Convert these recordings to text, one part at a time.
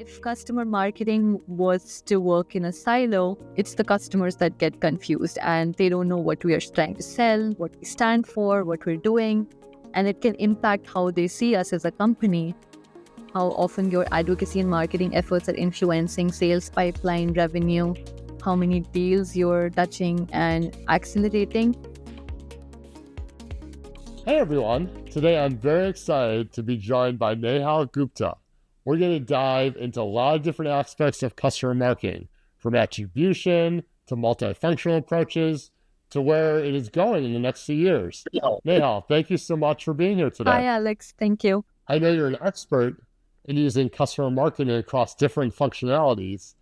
If customer marketing was to work in a silo, it's the customers that get confused and they don't know what we are trying to sell, what we stand for, what we're doing, and it can impact how they see us as a company. How often your advocacy and marketing efforts are influencing sales pipeline, revenue, how many deals you're touching and accelerating. Hey everyone, today I'm very excited to be joined by Nehal Gupta. We're going to dive into a lot of different aspects of customer marketing, from attribution to multifunctional approaches to where it is going in the next few years. Nehal, thank you so much for being here today. Hi, Alex. Thank you. I know you're an expert in using customer marketing across different functionalities.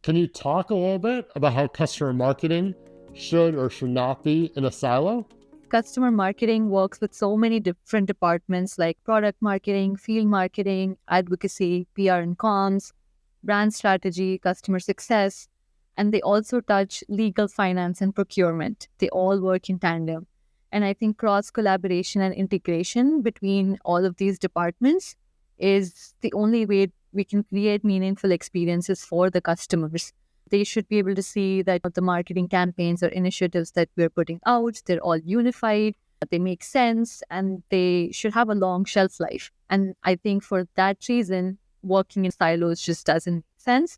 Can you talk a little bit about how customer marketing should or should not be in a silo? Customer marketing works with so many different departments like product marketing, field marketing, advocacy, PR and comms, brand strategy, customer success, and they also touch legal, finance, and procurement. They all work in tandem. And I think cross collaboration and integration between all of these departments is the only way we can create meaningful experiences for the customers. They should be able to see that the marketing campaigns or initiatives that we're putting out, they're all unified, they make sense, and they should have a long shelf life. And I think for that reason, working in silos just doesn't make sense.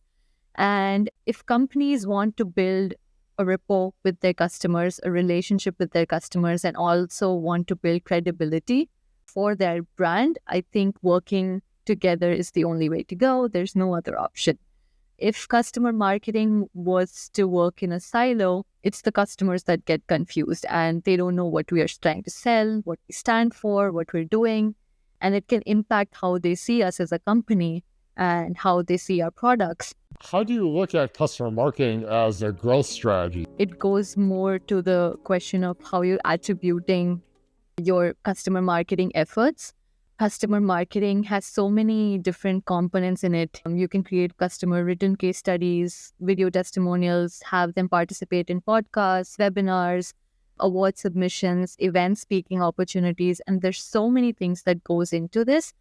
And if companies want to build a rapport with their customers, a relationship with their customers, and also want to build credibility for their brand, I think working together is the only way to go. There's no other option. If customer marketing was to work in a silo, it's the customers that get confused and they don't know what we are trying to sell, what we stand for, what we're doing, and it can impact how they see us as a company and how they see our products. How do you look at customer marketing as a growth strategy? It goes more to the question of how you're attributing your customer marketing efforts. Customer marketing has so many different components in it. You can create customer written case studies, video testimonials, have them participate in podcasts, webinars, award submissions, event speaking opportunities, and there's so many things that goes into this.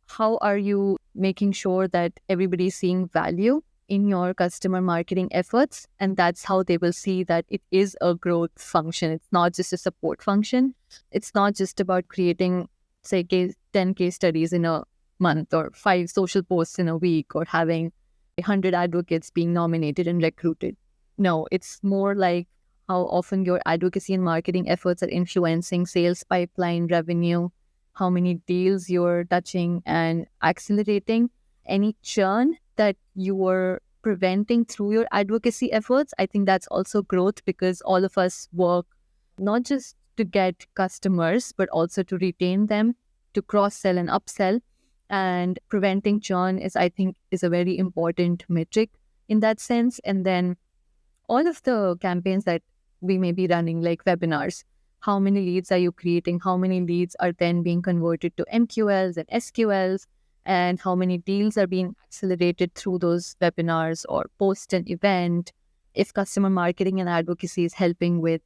How are you making sure that everybody's seeing value in your customer marketing efforts? And that's how they will see that it is a growth function. It's not just a support function. It's not just about creating, say, 10 case studies in a month or 5 social posts in a week or having 100 advocates being nominated and recruited. No, it's more like how often your advocacy and marketing efforts are influencing sales pipeline, revenue, how many deals you're touching and accelerating, any churn that you are preventing through your advocacy efforts. I think that's also growth, because all of us work not just to get customers, but also to retain them, to cross-sell and upsell. And preventing churn is a very important metric in that sense. And then all of the campaigns that we may be running, like webinars, how many leads are you creating? How many leads are then being converted to MQLs and SQLs? And how many deals are being accelerated through those webinars or post an event? If customer marketing and advocacy is helping with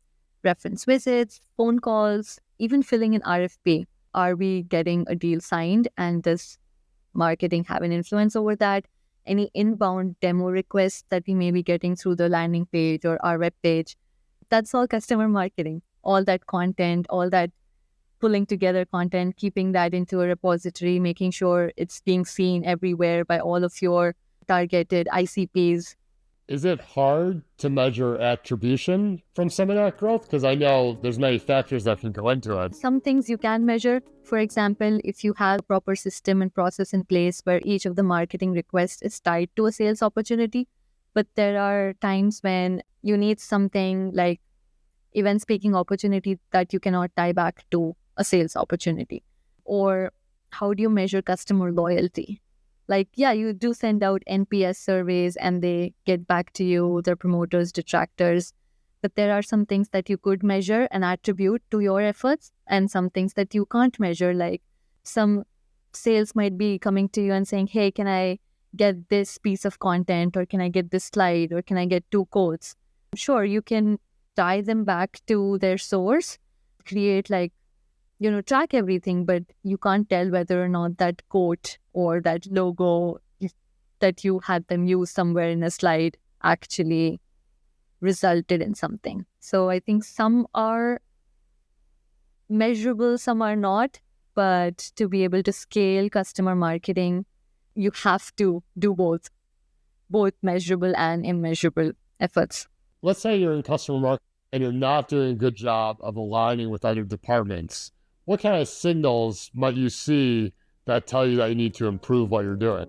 reference visits, phone calls, even filling an RFP, are we getting a deal signed? And does marketing have an influence over that? Any inbound demo requests that we may be getting through the landing page or our web page, that's all customer marketing. All that content, all that pulling together content, keeping that into a repository, making sure it's being seen everywhere by all of your targeted ICPs. Is it hard to measure attribution from some of that growth? Because I know there's many factors that can go into it. Some things you can measure. For example, if you have a proper system and process in place where each of the marketing requests is tied to a sales opportunity, but there are times when you need something like event speaking opportunity that you cannot tie back to a sales opportunity. Or how do you measure customer loyalty? Like, yeah, you do send out NPS surveys and they get back to you, their promoters, detractors. But there are some things that you could measure and attribute to your efforts, and some things that you can't measure. Like some sales might be coming to you and saying, hey, can I get this piece of content, or can I get this slide, or can I get 2 quotes? Sure, you can tie them back to their source, create track everything, but you can't tell whether or not that quote or that logo that you had them use somewhere in a slide actually resulted in something. So I think some are measurable, some are not, but to be able to scale customer marketing, you have to do both measurable and immeasurable efforts. Let's say you're in customer marketing and you're not doing a good job of aligning with other departments. What kind of signals might you see that tell you that you need to improve what you're doing?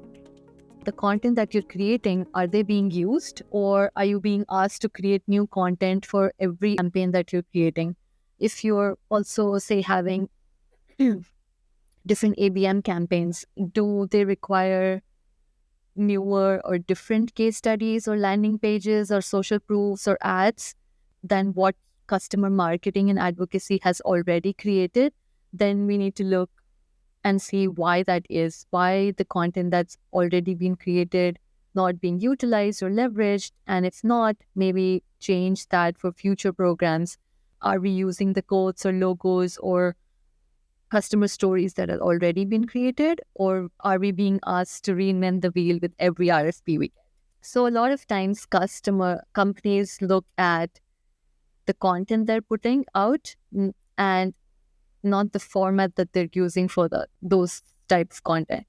The content that you're creating, are they being used, or are you being asked to create new content for every campaign that you're creating? If you're also, say, having different ABM campaigns, do they require newer or different case studies or landing pages or social proofs or ads than what customer marketing and advocacy has already created? Then we need to look and see why that is, why the content that's already been created not being utilized or leveraged. And if not, maybe change that for future programs. Are we using the quotes or logos or customer stories that have already been created, or are we being asked to reinvent the wheel with every RFP we get? So a lot of times companies look at the content they're putting out and not the format that they're using for those types of content.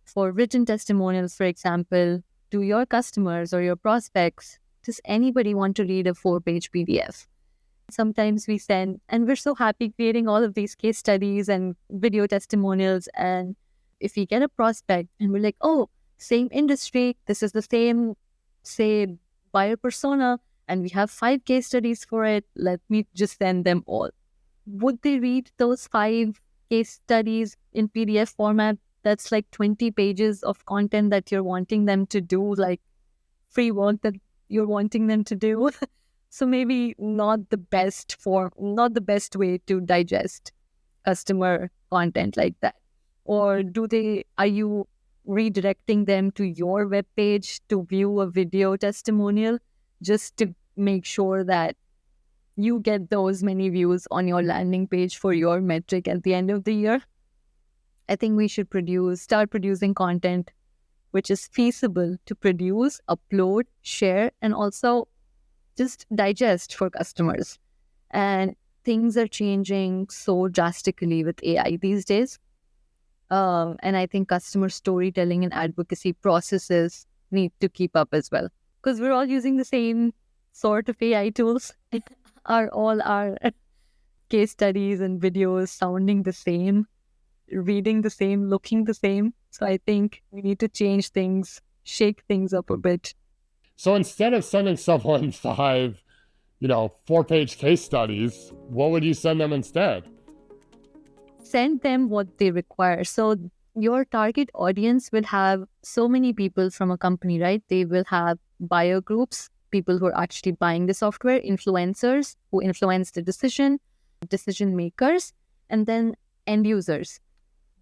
For written testimonials, for example, do your customers or your prospects, does anybody want to read a 4-page PDF? Sometimes we send, and we're so happy creating all of these case studies and video testimonials. And if we get a prospect and we're like, oh, same industry, this is the same, say, buyer persona, and we have 5 case studies for it, let me just send them all. Would they read those 5 case studies in PDF format? That's like 20 pages of content that you're wanting them to do, like free work that you're wanting them to do. So maybe not the best way to digest customer content like that. Or are you redirecting them to your webpage to view a video testimonial just to make sure that you get those many views on your landing page for your metric at the end of the year? I think we should start producing content which is feasible to produce, upload, share, and also just digest for customers. And things are changing so drastically with AI these days. And I think customer storytelling and advocacy processes need to keep up as well, because we're all using the same sort of AI tools. Are all our case studies and videos sounding the same, reading the same, looking the same? So I think we need to change things, shake things up a bit. So instead of sending someone 5, 4-page case studies, what would you send them instead? Send them what they require. So your target audience will have so many people from a company, right? They will have buyer groups, people who are actually buying the software, influencers who influence the decision makers, and then end users.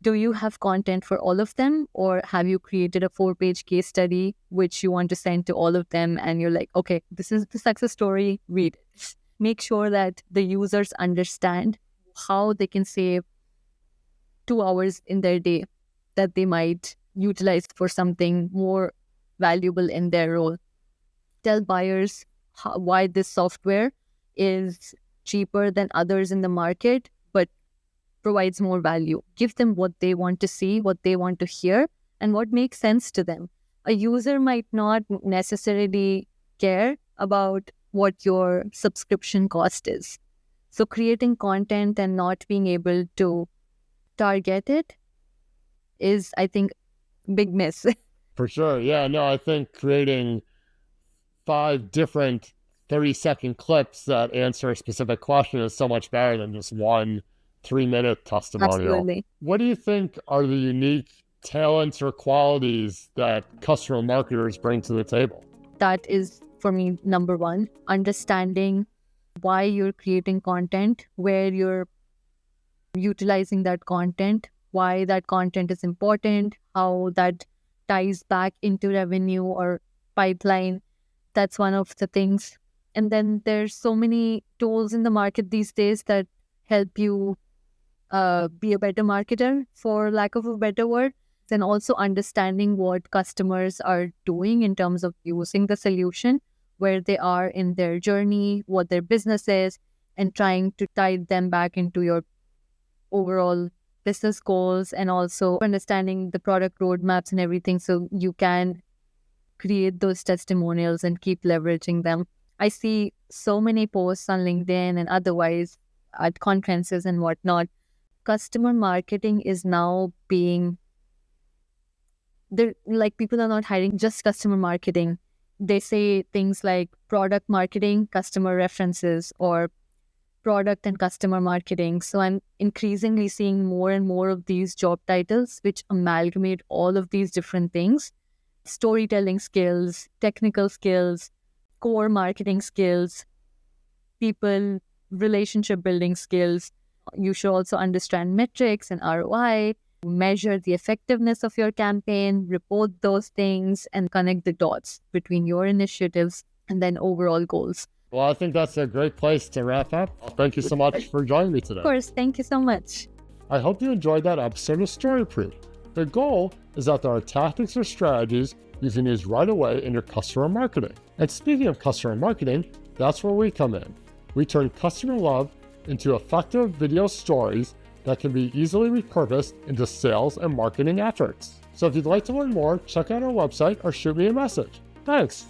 Do you have content for all of them, or have you created a 4-page case study which you want to send to all of them and you're like, okay, this is the success story, read it. Make sure that the users understand how they can save 2 hours in their day that they might utilize for something more valuable in their role. Tell buyers why this software is cheaper than others in the market, but provides more value. Give them what they want to see, what they want to hear, and what makes sense to them. A user might not necessarily care about what your subscription cost is. So creating content and not being able to target it is, I think, big miss. For sure. Yeah, no, I think creating 5 different 30-second clips that answer a specific question is so much better than just one 3-minute testimonial. Absolutely. What do you think are the unique talents or qualities that customer marketers bring to the table? That is, for me, number one, understanding why you're creating content, where you're utilizing that content, why that content is important, how that ties back into revenue or pipeline. That's one of the things. And then there's so many tools in the market these days that help you be a better marketer, for lack of a better word. and also understanding what customers are doing in terms of using the solution, where they are in their journey, what their business is, and trying to tie them back into your overall business goals, and also understanding the product roadmaps and everything so you can create those testimonials and keep leveraging them. I see so many posts on LinkedIn and otherwise at conferences and whatnot. Customer marketing is now being there, like people are not hiring just customer marketing. They say things like product marketing, customer references, or product and customer marketing. So I'm increasingly seeing more and more of these job titles which amalgamate all of these different things: storytelling skills, technical skills, core marketing skills, people relationship building skills. You should also understand metrics and ROI, measure the effectiveness of your campaign, report those things, and connect the dots between your initiatives and then overall goals. Well, I think that's a great place to wrap up. Thank you so much for joining me today. Of course, thank you so much. I hope you enjoyed that episode of Storyproof. The goal is that there are tactics or strategies you can use right away in your customer marketing. And speaking of customer marketing, that's where we come in. We turn customer love into effective video stories that can be easily repurposed into sales and marketing efforts. So if you'd like to learn more, check out our website or shoot me a message. Thanks.